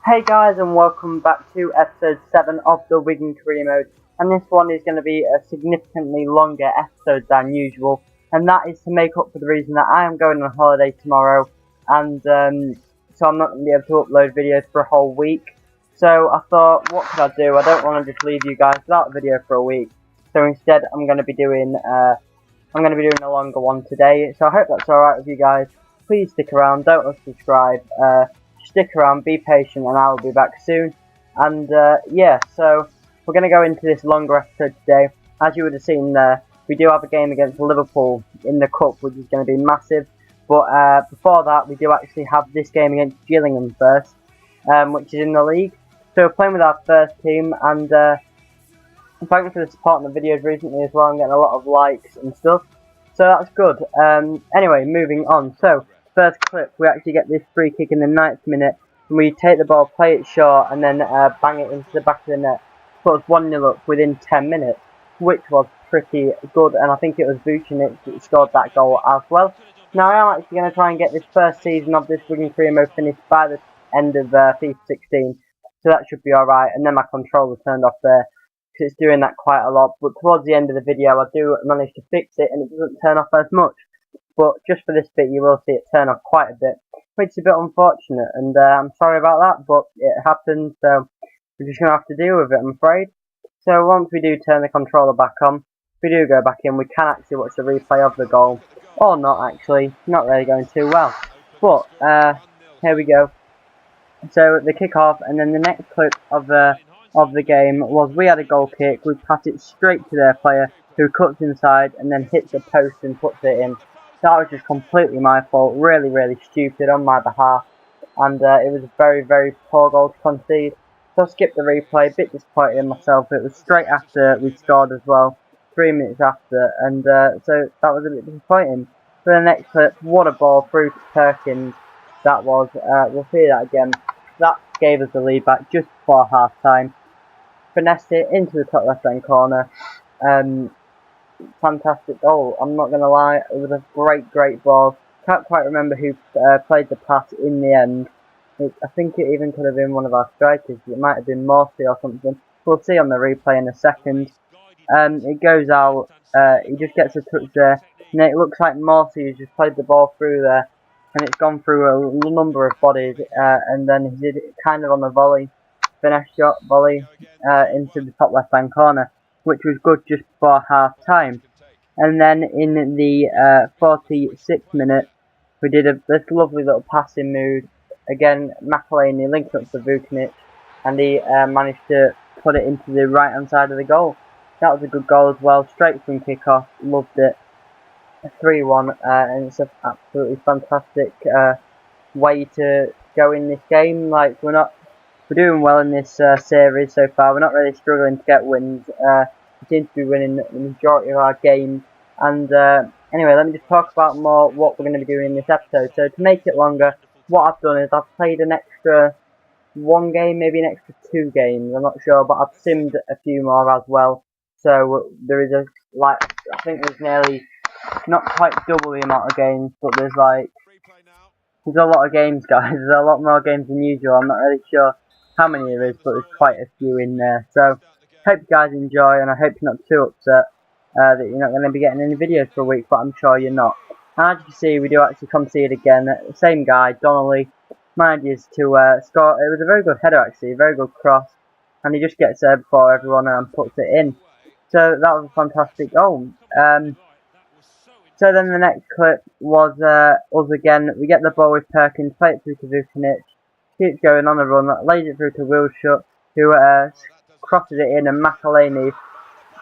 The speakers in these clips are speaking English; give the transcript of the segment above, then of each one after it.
Hey guys, and welcome back to episode 7 of the Wigan career mode, and this one is going to be a significantly longer episode than usual, and that is to make up for the reason that I am going on holiday tomorrow, and so I'm not going to be able to upload videos for a whole week. So I thought, what could I do? I don't want to just leave you guys without a video for a week, so instead I'm going to be doing a longer one today. So I hope that's alright with you guys. Please stick around, don't unsubscribe. Stick around, be patient, and I will be back soon. And yeah, so we're going to go into this longer episode today. As you would have seen there, we do have a game against Liverpool in the Cup, which is going to be massive. But before that, we do actually have this game against Gillingham first, which is in the league. So we're playing with our first team, and thanks for the support on the videos recently as well. I'm getting a lot of likes and stuff, so that's good. Anyway, moving on. So first clip, we actually get this free kick in the 9th minute, and we take the ball, play it short, and then bang it into the back of the net. Put us 1-0 up within 10 minutes, which was pretty good, and I think it was Vucinic that scored that goal as well. Now I am actually going to try and get this first season of this Wigan career mode finished by the end of FIFA 16, so that should be alright, and then my controller turned off there, because it's doing that quite a lot, but towards the end of the video I do manage to fix it, and it doesn't turn off as much. But just for this bit, you will see it turn off quite a bit, which is a bit unfortunate, and I'm sorry about that, but it happens, so we're just going to have to deal with it, I'm afraid. So once we do turn the controller back on, if we do go back in, we can actually watch the replay of the goal, or not actually, not really going too well. But, here we go. So the kick-off, and then the next clip of the game was we had a goal kick, we pass it straight to their player, who cuts inside, and then hits the post and puts it in. That was just completely my fault, really stupid on my behalf, and it was a very poor goal to concede. So I skipped the replay, a bit disappointed in myself. It was straight after we scored as well, 3 minutes after, and so that was a bit disappointing. For the next clip, what a ball through to Perkins that was. We'll see that again. That gave us the lead back just before half time. Finessed it into the top left hand corner. Fantastic goal, I'm not going to lie, it was a great ball. Can't quite remember who played the pass in the end. I think it even could have been one of our strikers, it might have been Morsi or something. We'll see on the replay in a second. It goes out, he just gets a touch there, and it looks like Morsi has just played the ball through there, and it's gone through a number of bodies, and then he did it kind of on the volley, finesse shot volley, into the top left hand corner, which was good just before half time. And then in the 46th minute, we did this lovely little passing move. Again, McElhaney linked up to Vucinic, and he managed to put it into the right hand side of the goal. That was a good goal as well, straight from kick-off, loved it. 3-1, and it's an absolutely fantastic way to go in this game. Like, we're doing well in this series so far. We're not really struggling to get wins. We seem to be winning the majority of our games. And anyway, let me just talk about more what we're going to be doing in this episode. So to make it longer, what I've done is I've played an extra 1 game, maybe an extra 2 games. I'm not sure, but I've simmed a few more as well. So there is I think there's nearly, not quite double the amount of games, but there's a lot of games, guys. There's a lot more games than usual. I'm not really sure how many there is, but there's quite a few in there. So hope you guys enjoy, and I hope you're not too upset that you're not going to be getting any videos for a week, but I'm sure you're not. And as you can see, we do actually concede again. The same guy, Donnelly, manages to score. It was a very good header actually, a very good cross, and he just gets there before everyone and puts it in. So that was a fantastic goal. So then the next clip was us again. We get the ball with Perkins, play it through to Vucinic, keeps going on the run, lays it through to Wilshut, who crosses it in, and McElhaney,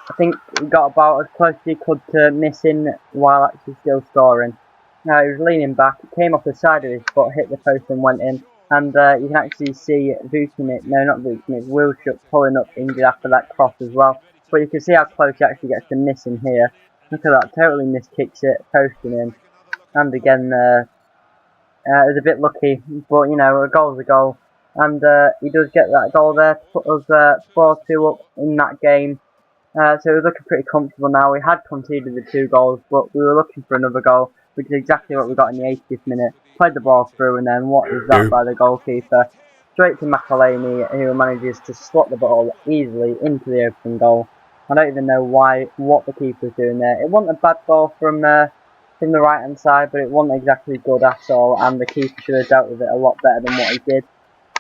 I think he got about as close as he could to missing while actually still scoring. Now he was leaning back, it came off the side of his foot, hit the post and went in, and you can actually see Wilshut pulling up injured after that cross as well. But you can see how close he actually gets to missing here. Look at that, totally miskicks it, posting in. And again, it was a bit lucky, but you know, a goal's a goal. And he does get that goal there to put us 4-2 up in that game. So we're looking pretty comfortable now. We had conceded the 2 goals, but we were looking for another goal, which is exactly what we got in the 80th minute. Played the ball through, and then what is that by the goalkeeper? straight to McAlhaney, who manages to slot the ball easily into the open goal. I don't even know what the keeper was doing there. It wasn't a bad ball from the right hand side, but it wasn't exactly good at all, and the keeper should have dealt with it a lot better than what he did.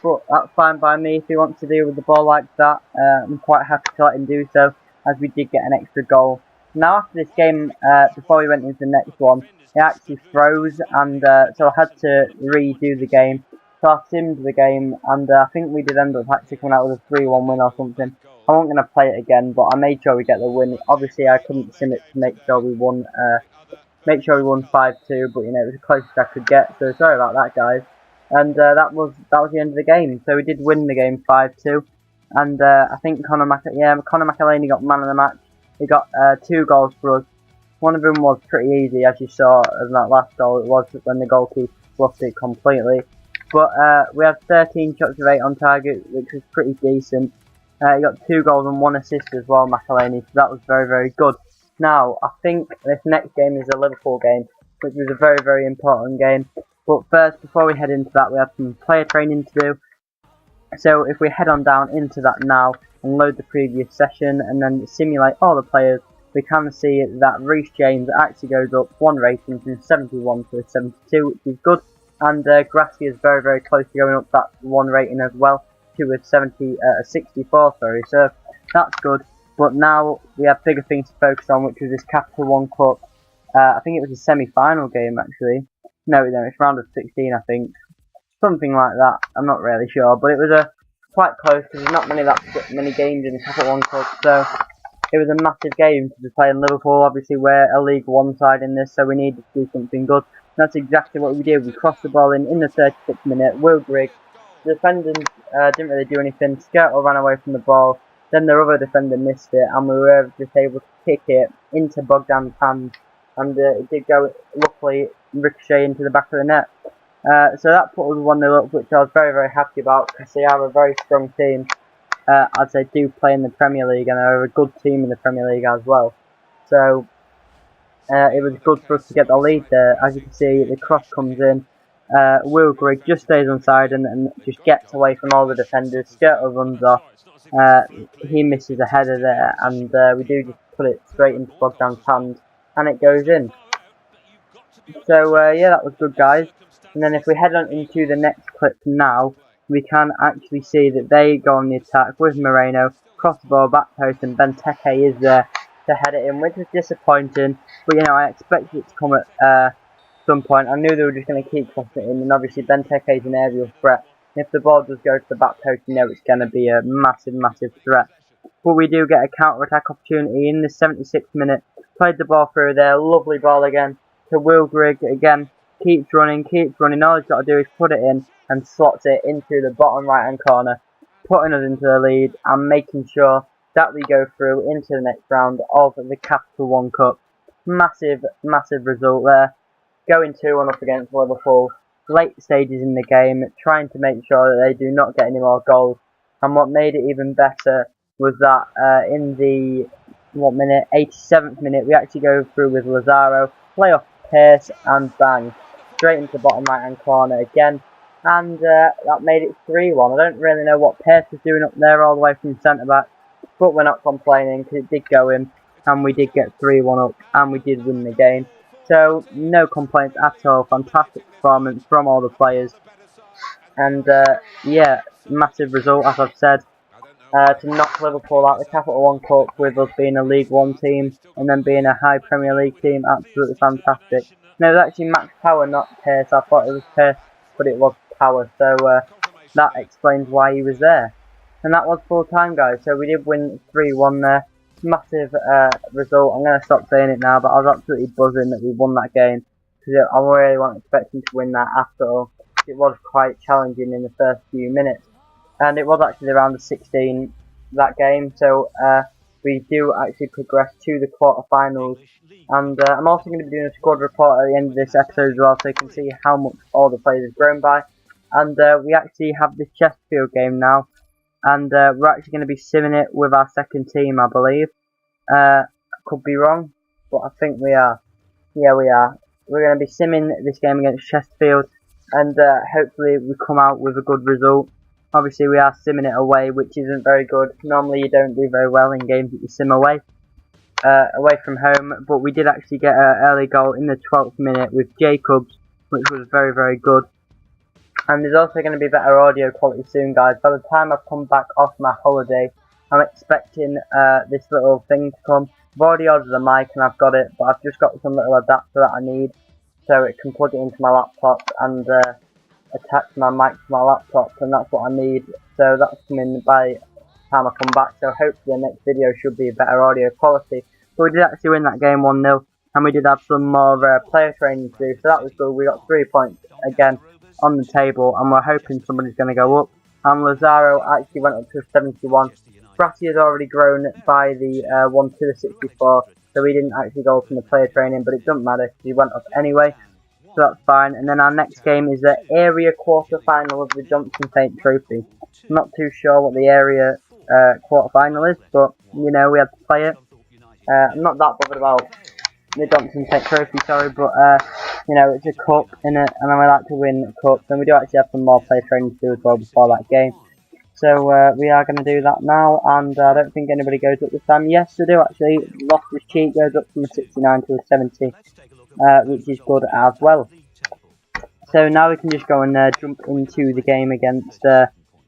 But that's fine by me if he wants to deal with the ball like that. I'm quite happy to let him do so, as we did get an extra goal. Now after this game, before we went into the next one, it actually froze, and so I had to redo the game. So I simmed the game, and I think we did end up actually coming out with a 3-1 win or something. I wasn't going to play it again, but I made sure we get the win. Obviously, I couldn't sim it to make sure we won 5-2, but you know, it was the closest I could get, so sorry about that, guys. And that was the end of the game. So we did win the game 5-2, and I think Conor McAlhaney got man of the match. He got 2 goals for us. One of them was pretty easy, as you saw in that last goal. It was when the goalkeeper fluffed it completely. But we had 13 shots of 8 on target, which was pretty decent. He got 2 goals and 1 assist as well, McAlhaney, so that was very, very good. Now, I think this next game is a Liverpool game, which was a very, very important game. But first, before we head into that, we have some player training to do. So if we head on down into that now and load the previous session and then simulate all the players, we can see that Reece James actually goes up 1 rating from 71 to 72, which is good. And Gracia is very, very close to going up that 1 rating as well to a 64, sorry. So that's good. But now we have bigger things to focus on, which was this Capital One Cup. I think it was a semi-final game, actually. No, it's round of 16, I think. Something like that. I'm not really sure. But it was quite close, because there's not many games in the Capital One Cup. So it was a massive game to be playing Liverpool. Obviously, we're a League One side in this, so we needed to do something good. And that's exactly what we did. We crossed the ball in the 36th minute. Will Grigg. The defenders didn't really do anything. Skirtle ran away from the ball. Then the other defender missed it, and we were just able to kick it into Bogdan's hands, and it did go, luckily, ricochet into the back of the net. So that put us 1-0 up, which I was very, very happy about, because they are a very strong team. As they do play in the Premier League, and they're a good team in the Premier League as well. So it was good for us to get the lead there. As you can see, the cross comes in. Will Grigg just stays on side and just gets away from all the defenders. Skirtle runs off. He misses a header there, and we do just put it straight into Bogdan's hand, and it goes in. So yeah, that was good, guys. And then if we head on into the next clip now, we can actually see that they go on the attack with Moreno, cross the ball back post, and Benteke is there to head it in, which was disappointing. But you know, I expected it to come at some point. I knew they were just going to keep crossing it in, and obviously Benteke is an aerial threat. If the ball does go to the back post, you know it's going to be a massive, massive threat. But we do get a counter-attack opportunity in the 76th minute. Played the ball through there, lovely ball again to Will Grigg again. Keeps running. All he's got to do is put it in and slots it into the bottom right-hand corner, putting us into the lead and making sure that we go through into the next round of the Capital One Cup. Massive, massive result there. Going 2-1 up against Liverpool. Late stages in the game, trying to make sure that they do not get any more goals. And what made it even better was that in the 87th minute, we actually go through with Lazaro, play off Pearce, and bang, straight into the bottom right hand corner again. And that made it 3-1. I don't really know what Pearce was doing up there all the way from centre back, but we're not complaining because it did go in, and we did get 3-1 up, and we did win the game. So no complaints at all. Fantastic performance from all the players, and yeah, massive result, as I've said, to knock Liverpool out of the Capital One Cup with us being a League One team and then being a high Premier League team. Absolutely fantastic. No, it was actually Max Power, not Pearce. I thought it was Pearce, but it was Power. So that explains why he was there. And that was full time, guys. So we did win 3-1 there. Massive result. I'm going to stop saying it now, but I was absolutely buzzing that we won that game, because I really wasn't expecting to win that after all. It was quite challenging in the first few minutes, and it was actually around the 16 that game, so we do actually progress to the quarterfinals. And I'm also going to be doing a squad report at the end of this episode as well, so you can see how much all the players have grown by. And we actually have this Chesterfield game now, and we're actually going to be simming it with our second team, I believe. I could be wrong, but I think we are. Yeah, we are. We're going to be simming this game against Chesterfield, and hopefully we come out with a good result. Obviously we are simming it away, which isn't very good. Normally you don't do very well in games that you sim away from home, but we did actually get an early goal in the 12th minute with Jacobs, which was very, very good. And there's also going to be better audio quality soon, guys. By the time I've come back off my holiday, I'm expecting this little thing to come. I've already ordered the mic and I've got it, but I've just got some little adapter that I need so it can plug it into my laptop and attach my mic to my laptop, and that's what I need. So that's coming by the time I come back, so hopefully the next video should be a better audio quality. But we did actually win that game 1-0, and we did have some more player training to do, so that was good. We got 3 points again on the table, and we're hoping somebody's going to go up. And Lazaro actually went up to 71. Brassi has already grown by the 1 to the 64, so he didn't actually go up in the player training, but it doesn't matter because he went up anyway, so that's fine. And then our next game is the area quarter-final of the Johnson Paint Trophy. I'm not too sure what the area quarter-final is, but, you know, we had to play it. I'm not that bothered about the Johnson Paint Trophy, sorry, but, you know, it's a cup, innit, and I like to win cups, and we do actually have some more player training to do as well before that game. So we are going to do that now, and I don't think anybody goes up this time. Yes, they do actually. Loftus Cheek goes up from a 69 to a 70, which is good as well. So now we can just go and jump into the game against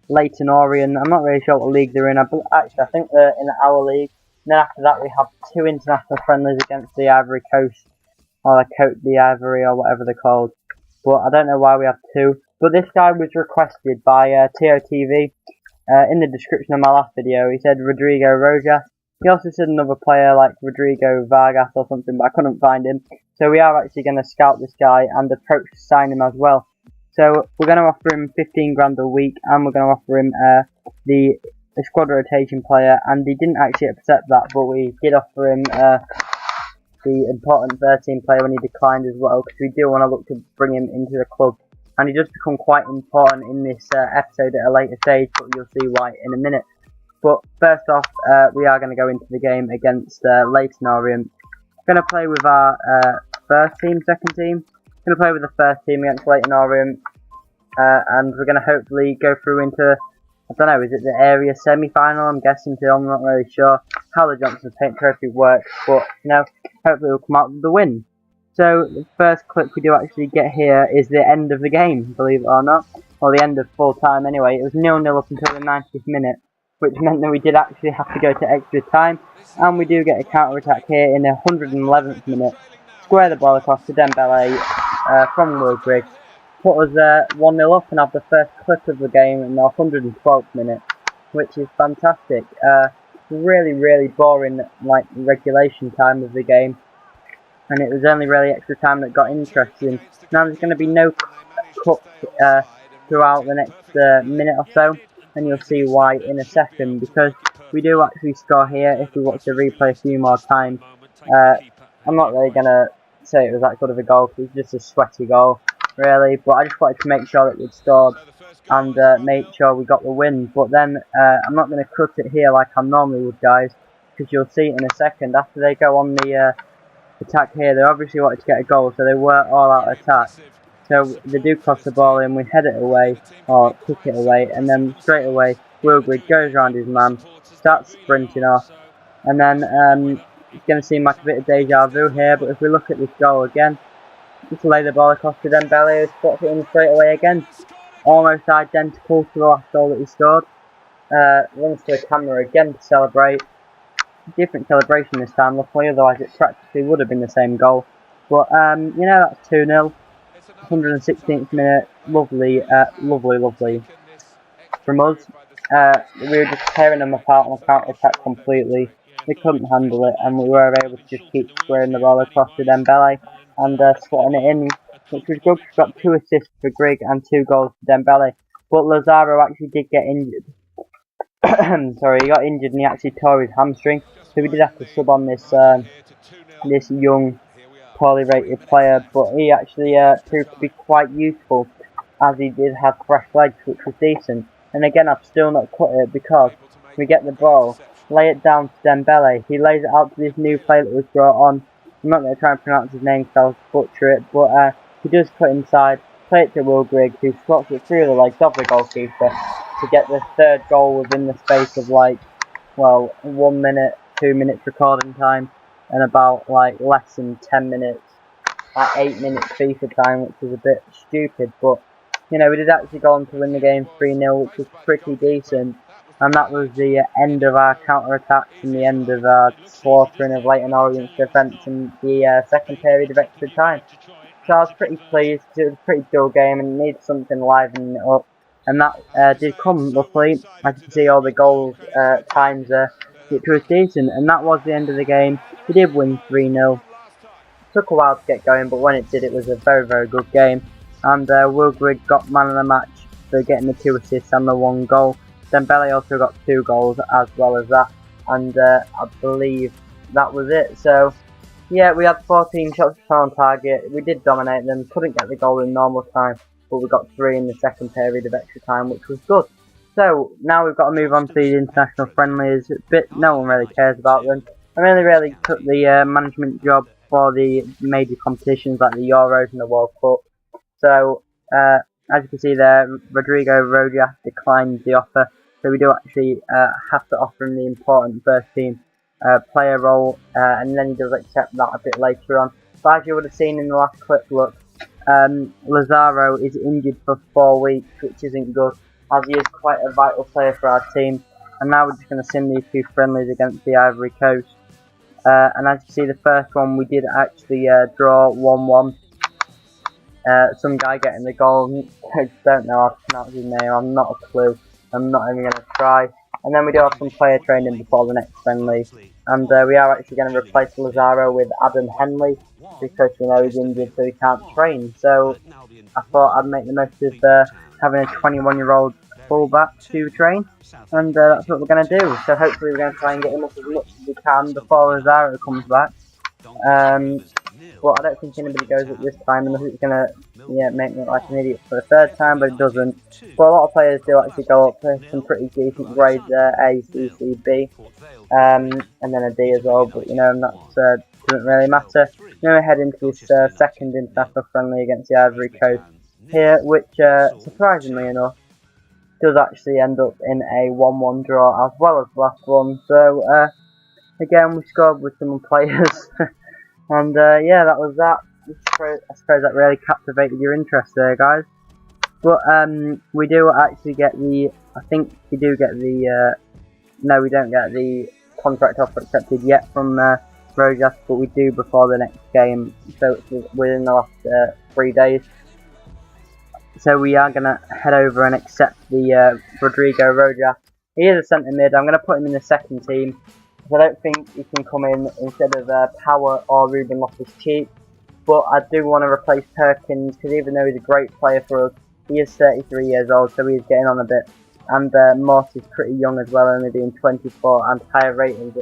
Leyton Orient. I'm not really sure what league they're in. Actually, I think they're in our league. And then after that, we have 2 international friendlies against the Ivory Coast, or the Côte d'Ivoire, or whatever they're called. But I don't know why we have 2. But this guy was requested by TOTV. In the description of my last video, he said Rodrigo Rojas. He also said another player like Rodrigo Vargas or something, but I couldn't find him. So we are actually going to scout this guy and approach to sign him as well. So we're going to offer him 15 grand a week, and we're going to offer him the squad rotation player, and he didn't actually accept that, but we did offer him the important 13 player when he declined as well, because we do want to look to bring him into the club. And he does become quite important in this episode at a later stage, but you'll see why in a minute. But first off, we are going to go into the game against Leyton Orient. Going to play with our first team, second team. Going to play with the first team against Leyton Orient. And we're going to hopefully go through into, I don't know, is it the area semi-final? I'm guessing too, I'm not really sure how the Johnson Paint Trophy works. But, you know, hopefully we'll come out with the win. So, the first clip we do actually get here is the end of the game, believe it or not. Or the end of full time anyway. It was 0-0 up until the 90th minute, which meant that we did actually have to go to extra time. And we do get a counter-attack here in the 111th minute. Square the ball across to Dembele from Wilbrig. Put us 1-0 up and have the first clip of the game in the 112th minute, which is fantastic. Really, really boring, like, regulation time of the game. And it was only really extra time that got interesting. Now there's going to be no cuts throughout the next minute or so, and you'll see why in a second, because we do actually score here if we watch the replay a few more times. I'm not really going to say it was that good of a goal, because it was just a sweaty goal, really, but I just wanted to make sure that we'd scored and make sure we got the win. But then I'm not going to cut it here like I normally would, guys, because you'll see it in a second. After they go on the attack here, they obviously wanted to get a goal, so they were all out attack. So they do cross the ball in, we head it away, or kick it away, and then straight away Wilbrig goes around his man, starts sprinting off, and then it's going to seem like a bit of deja vu here, but if we look at this goal again, just lay the ball across to Dembele, who spots it in straight away again, almost identical to the last goal that he scored. Runs to the camera again to celebrate. Different celebration this time, luckily, otherwise it practically would have been the same goal. But, you know, that's 2-0. 116th minute, lovely from us. We were just tearing them apart on the counter-attack completely. They couldn't handle it, and we were able to just keep squaring the ball across to Dembele and slotting it in, which was good. We got 2 assists for Grigg and 2 goals for Dembele. But Lazaro actually did get injured. Sorry, he got injured and he actually tore his hamstring, so we did have to sub on this this young, poorly rated player, but he actually proved to be quite useful, as he did have fresh legs, which was decent. And again, I've still not cut it, because we get the ball, lay it down to Dembele, he lays it out to this new player that was brought on. I'm not going to try and pronounce his name because I'll butcher it, but he does cut inside, play it to Wilbrig, who slots it through the legs of the goalkeeper, to get the third goal within the space of like, well, 1 minute, 2 minutes recording time, and about like less than 10 minutes, like 8 minutes FIFA time, which was a bit stupid, but you know, we did actually go on to win the game 3-0, which was pretty decent, and that was the end of our counter-attacks and the end of our slaughtering of Leyton Orient's defence in the second period of extra time. So I was pretty pleased because it was a pretty dull game and it needed something livening it up. And that did come, luckily. As you can see all the goals times there, which was decent. And that was the end of the game. We did win 3-0. Took a while to get going, but when it did, it was a very, very good game. And Wilgrid got man of the match for getting the 2 assists and the 1 goal. Dembele also got 2 goals as well as that. And I believe that was it. So, yeah, we had 14 shots on target. We did dominate them. Couldn't get the goal in normal time, but we got 3 in the second period of extra time, which was good. So, now we've got to move on to the international friendlies. But no one really cares about them. I really took the management job for the major competitions like the Euros and the World Cup. So, as you can see there, Rodrigo Rojas declined the offer. So we do actually have to offer him the important first team player role, and then he does accept that a bit later on. But as you would have seen in the last clip, look, Lazaro is injured for 4 weeks, which isn't good, as he is quite a vital player for our team. And now we're just going to sim these 2 friendlies against the Ivory Coast. And as you see, the first one we did actually draw 1-1. Some guy getting the goal. I don't know how to pronounce his name. I'm not a clue. I'm not even going to try. And then we do have some player training before the next friendly. And we are actually going to replace Lazaro with Adam Henley, because you know he's injured so he can't train. So I thought I'd make the most of having a 21-year-old fullback to train. And that's what we're going to do. So hopefully we're going to try and get him up as much as we can before Lazaro comes back. Well, I don't think anybody goes up this time unless it's going to make me look like an idiot for the 3rd time, but it doesn't. But a lot of players do actually go up for some pretty decent grades there, A, C, C, B, and then a D as well, but you know, that doesn't really matter. Now we head into this second international friendly against the Ivory Coast here, which surprisingly enough does actually end up in a 1-1 draw as well as the last one. So again, we scored with some players. And yeah, that was that. I suppose that really captivated your interest there, guys. But we do actually get the, I think we do get the, no, we don't get the contract offer accepted yet from Rojas, but we do before the next game, so it's within the last 3 days. So we are going to head over and accept the Rodrigo Rojas. He is a centre mid. I'm going to put him in the second team. I don't think he can come in instead of Power or Ruben Loftus-Cheek, but I do want to replace Perkins, because even though he's a great player for us, he is 33 years old, so he's getting on a bit. And Morse is pretty young as well, only being 24 and higher rated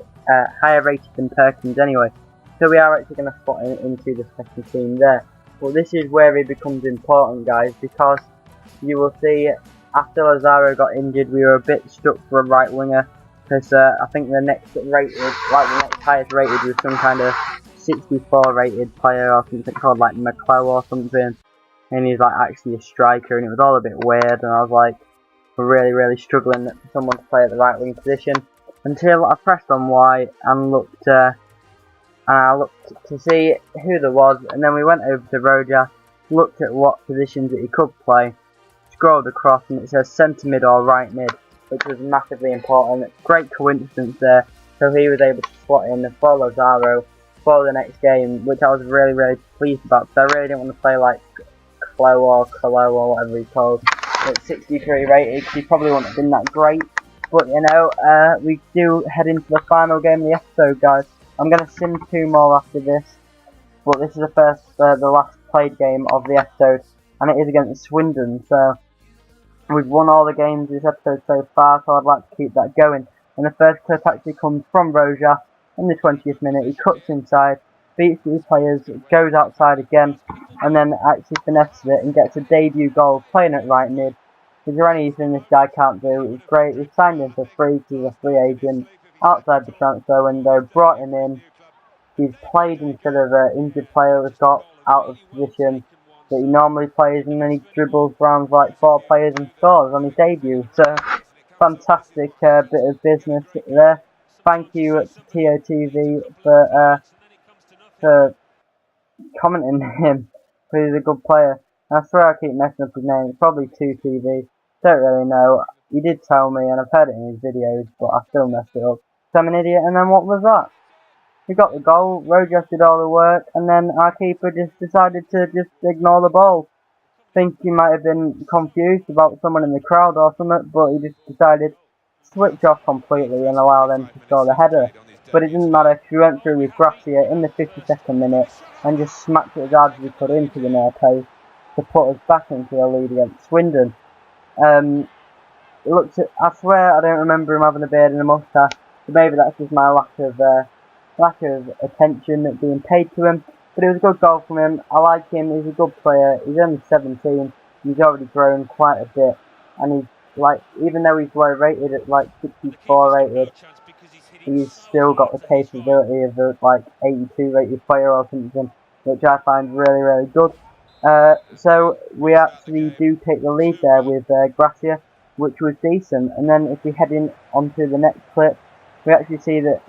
than Perkins anyway. So we are actually going to slot him into the second team there. But this is where he becomes important, guys, because you will see after Lazaro got injured, we were a bit stuck for a right winger. Because I think the next rated, like the next highest rated, was some kind of 64 rated player or something called like McClough or something, and he's like actually a striker, and it was all a bit weird, and I was like, we're really struggling for someone to play at the right wing position, until I pressed on Y and looked to see who there was, and then we went over to Rojas, looked at what positions that he could play, scrolled across, and it says centre mid or right mid, which was massively important. Great coincidence there. So he was able to slot in for Lazaro for the next game, which I was really pleased about, because I really didn't want to play like Clo or whatever he's called. At 63 rated, he probably wouldn't have been that great. But you know, we do head into the final game of the episode, guys. I'm going to sim 2 more after this, but this is the last played game of the episode, and it is against Swindon. So we've won all the games this episode so far, so I'd like to keep that going. And the first clip actually comes from Rojas in the 20th minute. He cuts inside, beats these players, goes outside again, and then actually finesses it and gets a debut goal playing at right mid. Is there anything this guy can't do? It's great. We signed him for free because he's a free agent outside the transfer window, brought him in. He's played instead of an injured player who's got out of position that he normally plays, and then he dribbles around like 4 players and scores on his debut. So fantastic bit of business there. Thank you to TOTV for commenting him, because he's a good player. I swear I keep messing up his name. It's probably 2TV. Don't really know. He did tell me, and I've heard it in his videos, but I still messed it up. So I'm an idiot. And then what was that? We got the goal. Rojas did all the work, and then our keeper just decided to just ignore the ball. Think he might have been confused about someone in the crowd or something, but he just decided to switch off completely and allow them to score the header. But it didn't matter, because we went through with Gracia in the 52nd minute and just smacked it as hard as we could into the near post to put us back into the lead against Swindon. I swear I don't remember him having a beard and a moustache, so maybe that's just my lack of attention being paid to him. But it was a good goal from him. I like him. He's a good player. He's only 17. He's already grown quite a bit, and he's like, even though he's low rated at like 64 rated, he's still got the capability of a like 82 rated player or something, which I find really, really good. So we actually do take the lead there with Gracia, which was decent. And then if we head in onto the next clip, we actually see that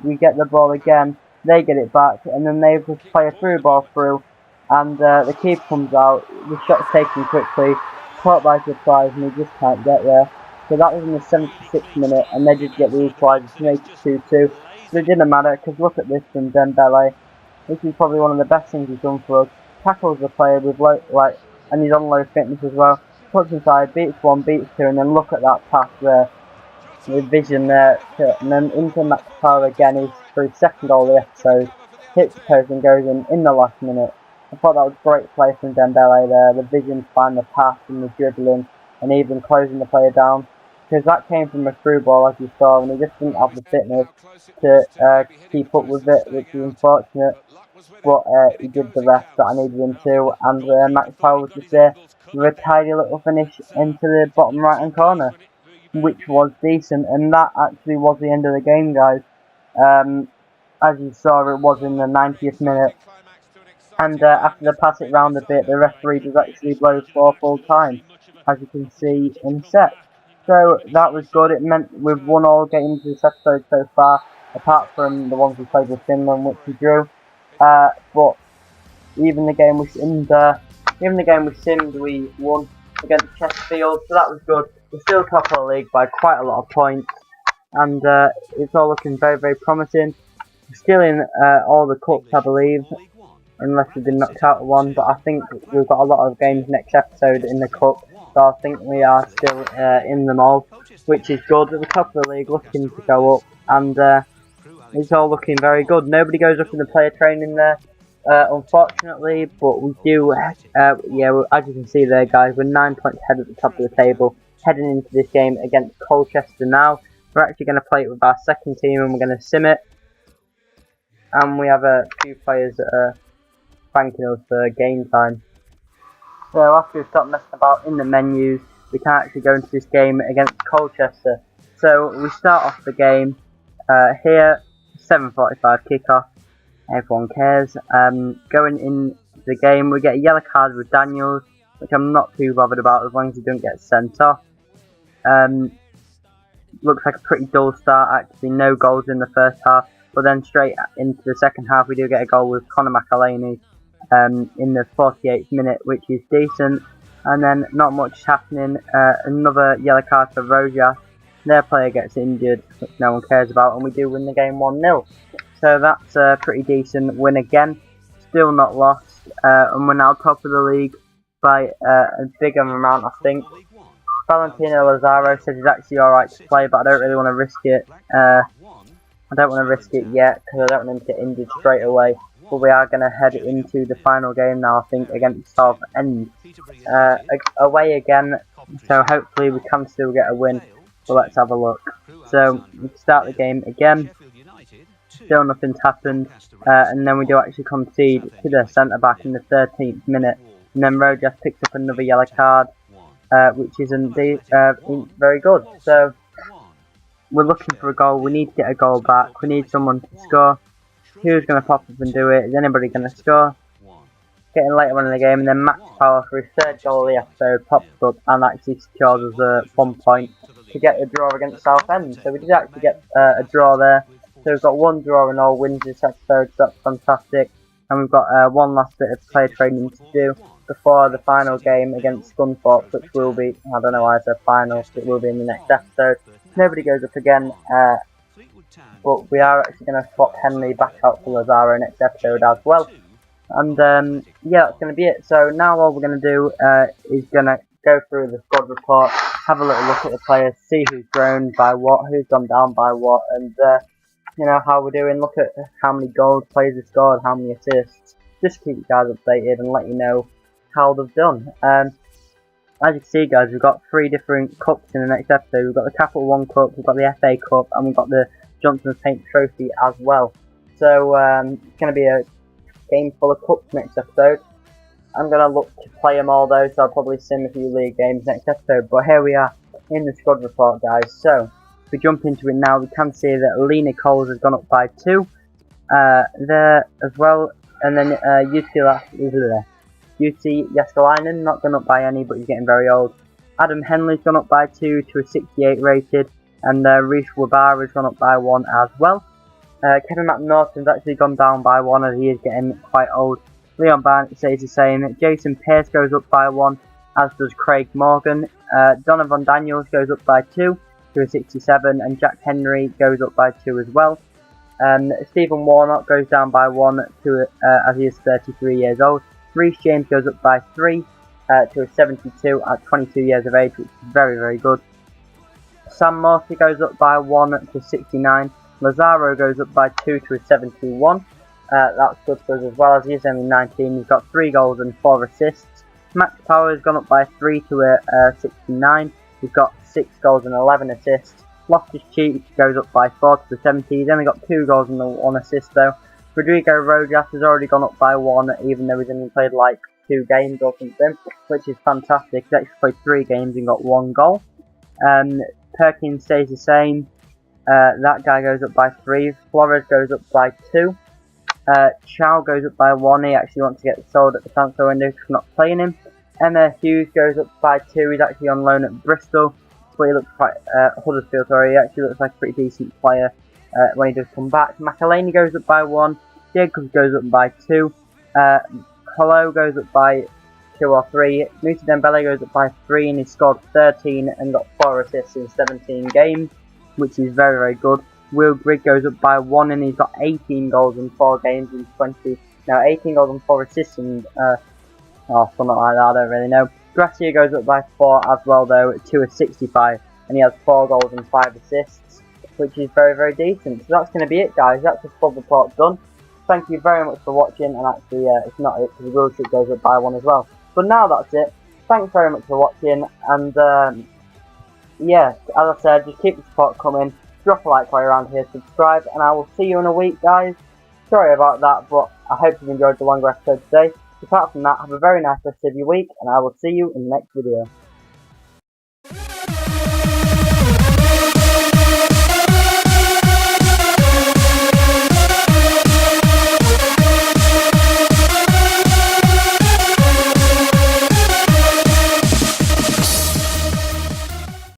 we get the ball again, they get it back, and then they just play a through ball through, and the keeper comes out, the shot's taken quickly, caught by surprise, and he just can't get there. So that was in the 76th minute, and they did get the equaliser to make it 2-2. So it didn't matter, because look at this from Dembele. This is probably one of the best things he's done for us. Tackles the player with and he's on low fitness as well. Puts inside, beats one, beats two, and then look at that pass there. The vision there, and then into McIntyre again is for his second goal of the episode. Hits the post and goes in the last minute. I thought that was great play from Dembele there. The vision to find the pass and the dribbling, and even closing the player down. Because that came from a through ball, as you saw, and he just didn't have the fitness to keep up with it, which is unfortunate. But he did the rest that I needed him to, and Max Powell was just there with a tidy little finish into the bottom right hand corner, which was decent. And that actually was the end of the game, guys. As you saw, it was in the 90th minute, and after they pass it round a bit, the referee does actually blow for full time, as you can see in set. So that was good. It meant we've won all games this episode so far, apart from the ones we played with Finland, which we drew. But even the game we simmed, we won against Chesterfield, so that was good. We're still top of the league by quite a lot of points, and it's all looking very, very promising. We're still in all the cups, I believe, unless we've been knocked out of one. But I think we've got a lot of games next episode in the cup, so I think we are still in them all, which is good. At the top of the league, looking to go up, and it's all looking very good. Nobody goes up in the player training there, unfortunately, but we do, yeah, as you can see there, guys, we're 9 points ahead at the top of the table, heading into this game against Colchester now. We're actually going to play it with our second team, and we're going to sim it, and we have a few players that are thanking us for game time. So after we've stopped messing about in the menus, we can actually go into this game against Colchester. So we start off the game here, 7:45 kickoff. Everyone cares. Going into the game, we get a yellow card with Daniels, which I'm not too bothered about as long as he doesn't get sent off. Looks like a pretty dull start, actually. No goals in the first half, but then straight into the second half, we do get a goal with Conor McAlhaney in the 48th minute, which is decent. And then not much happening. Another yellow card for Rojas. Their player gets injured, which no one cares about, and we do win the game 1-0. So that's a pretty decent win again. Still not lost, and we're now top of the league by a bigger amount, I think. Valentino Lazaro says he's actually alright to play, but I don't really want to risk it. I don't want to risk it yet, because I don't want him to get injured straight away. But we are going to head into the final game now, I think, against Southend. Away again, so hopefully we can still get a win. But let's have a look. So we start the game again. Still nothing's happened, and then we do actually concede to the centre back in the 13th minute, and then Rojas picks up another yellow card, which isn't very good. So we're looking for a goal. We need to get a goal back. We need someone to score. Who's going to pop up and do it? Is anybody going to score? Getting later on in the game, and then Max Power for his third goal of the episode pops up and actually secures us 1 point. to get a draw against Southend. So we did actually get a draw there. So we've got 1 draw and all wins this episode, so that's fantastic. And we've got one last bit of player training to do before the final game against Scunthorpe, which will be, I don't know why I said final, it will be in the next episode. Nobody goes up again, but we are actually going to swap Henley back out for Lazaro next episode as well. And yeah, that's going to be it. So now all we're going to do is going to go through the squad report, have a little look at the players, see who's grown by what, who's gone down by what, and you know, how we're doing. Look at how many goals players have scored, how many assists. Just keep you guys updated and let you know how they've done. As you can see, guys, we've got 3 different cups in the next episode. We've got the Capital One Cup, we've got the FA Cup, and we've got the Johnson's Paint Trophy as well. So it's going to be a game full of cups next episode. I'm going to look to play them all though, so I'll probably sim a few league games next episode. But here we are in the squad report, guys. So if we jump into it now, we can see that Lena Coles has gone up by 2 there as well. And then UC Jaskalainen, not gone up by any, but he's getting very old. Adam Henley's gone up by 2 to a 68 rated, and Reece Wabara has gone up by 1 as well. Kevin McNaughton's actually gone down by 1 as he is getting quite old. Leon Barnett stays the same. Jason Pearce goes up by 1, as does Craig Morgan. Donovan Daniels goes up by 2 to a 67, and Jack Henry goes up by 2 as well. Stephen Warnock goes down by 1 to as he is 33 years old. Reece James goes up by 3 to a 72 at 22 years of age, which is very, very good. Sam Morty goes up by 1 to 69. Lazaro goes up by 2 to a 71. That's good for us as well, as he is only 19. He's got 3 goals and 4 assists. Max Power has gone up by 3 to a 69. He's got 6 goals and 11 assists. Loftus-Cheek goes up by 4 to the 70. He's only got 2 goals and 1 assist though. Rodrigo Rojas has already gone up by 1, even though he's only played like 2 games or something, which is fantastic. He's actually played 3 games and got 1 goal. Perkins stays the same. That guy goes up by 3. Flores goes up by 2. Chow goes up by 1. He actually wants to get sold at the transfer window because we're not playing him. Emma Hughes goes up by 2. He's actually on loan at Bristol, but he looks quite Huddersfield. Sorry, he actually looks like a pretty decent player when he does come back. McElhaney goes up by 1. Jacobs goes up by 2. Hello goes up by 2 or 3. Musa Dembele goes up by 3, and he scored 13 and got 4 assists in 17 games, which is very, very good. Will Grigg goes up by 1, and he's got 18 goals in 4 games in 20. Now 18 goals and 4 assists and something like that, I don't really know. Gracia goes up by 4 as well though, to a 65, and he has 4 goals and 5 assists, which is very, very decent. So that's going to be it, guys. That's the squad report done. Thank you very much for watching, and actually it's not it, because Will Street goes up by 1 as well. But now that's it. Thanks very much for watching, and yeah, as I said, just keep the support coming. Drop a like while you're around here, subscribe, and I will see you in a week, guys. Sorry about that, but I hope you've enjoyed the longer episode today. Apart from that, have a very nice rest of your week, and I will see you in the next video.